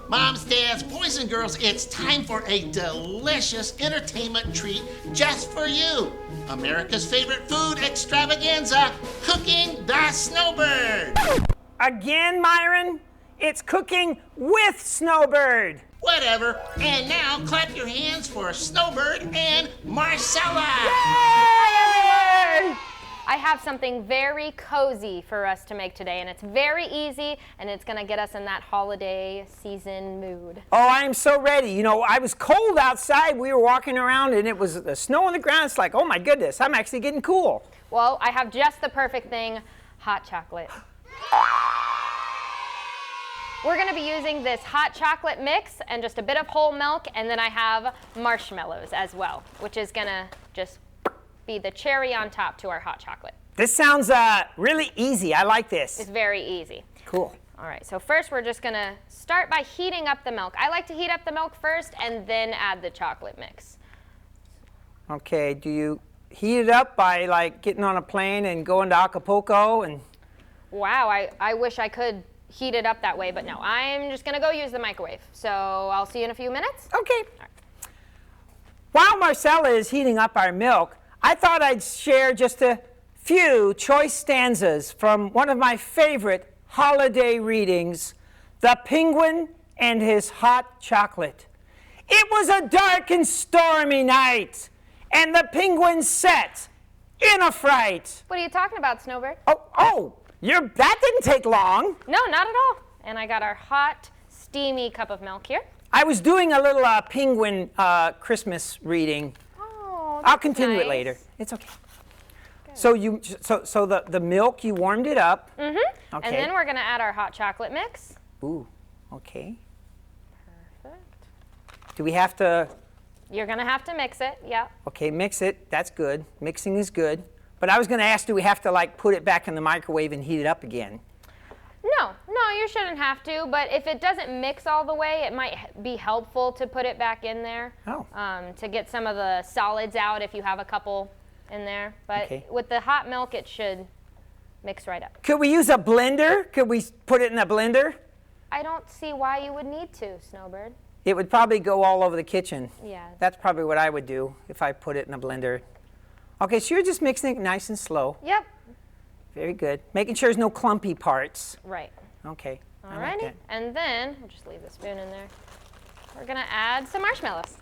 Moms, dads, boys and girls, it's time for a delicious entertainment treat just for you. America's favorite food extravaganza, Cooking the Snowbird. Again, Myron? It's Cooking with Snowbird. Whatever. And now clap your hands for Snowbird and Marcella. Yay! I have something very cozy for us to make today, and it's very easy, and it's gonna get us in that holiday season mood. Oh, I am so ready. You know, I was cold outside. We were walking around, and it was the snow on the ground. It's like, oh my goodness, I'm actually getting cool. Well, I have just the perfect thing, hot chocolate. We're gonna be using this hot chocolate mix and just a bit of whole milk, and then I have marshmallows as well, which is gonna just be the cherry on top to our hot chocolate. This sounds really easy. I like this. It's very easy. Cool. All right, so first we're just gonna start by heating up the milk. I like to heat up the milk first and then add the chocolate mix. Okay, do you heat it up by like getting on a plane and going to Acapulco and? Wow, I wish I could heat it up that way, but no, I'm just gonna go use the microwave. So I'll see you in a few minutes. Okay. All right. While Marcella is heating up our milk, I thought I'd share just a few choice stanzas from one of my favorite holiday readings, The Penguin and His Hot Chocolate. It was a dark and stormy night, and the penguin sat in a fright. What are you talking about, Snowbird? That didn't take long. No, not at all. And I got our hot, steamy cup of milk here. I was doing a little penguin Christmas reading. Oh, I'll continue nice. it later. It's okay. Good. So the milk, you warmed it up. Mm-hmm. Okay. And then we're gonna add our hot chocolate mix. Ooh, okay. Perfect. Do we have to? You're gonna have to mix it, yeah. Okay, mix it. That's good. Mixing is good. But I was gonna ask, do we have to like put it back in the microwave and heat it up again? No, you shouldn't have to, but if it doesn't mix all the way, it might be helpful to put it back in there. Oh. To get some of the solids out if you have a couple in there. But Okay. with the hot milk, it should mix right up. Could we use a blender? Could we put it in a blender? I don't see why you would need to, Snowbird. It would probably go all over the kitchen. Yeah. That's probably what I would do if I put it in a blender. Okay, so you're just mixing it nice and slow. Yep. Very good. Making sure there's no clumpy parts. Right. Okay. I like Alrighty. that. And then, I'll just leave the spoon in there. We're gonna add some marshmallows.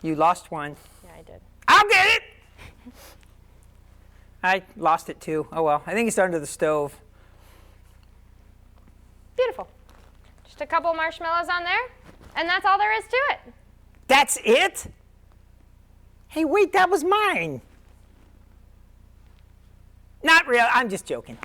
You lost one. Yeah, I did. I'll get it! I lost it too. Oh well, I think it's under the stove. Beautiful. Just a couple marshmallows on there, and that's all there is to it. That's it? Hey, wait, that was mine. Not real, I'm just joking.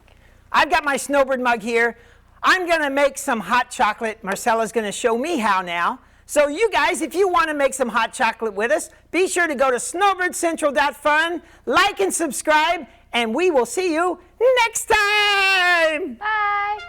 I've got my Snowbird mug here. I'm gonna make some hot chocolate. Marcella's gonna show me how now. So you guys, if you wanna make some hot chocolate with us, be sure to go to snowbirdcentral.fun, like and subscribe, and we will see you next time. Bye.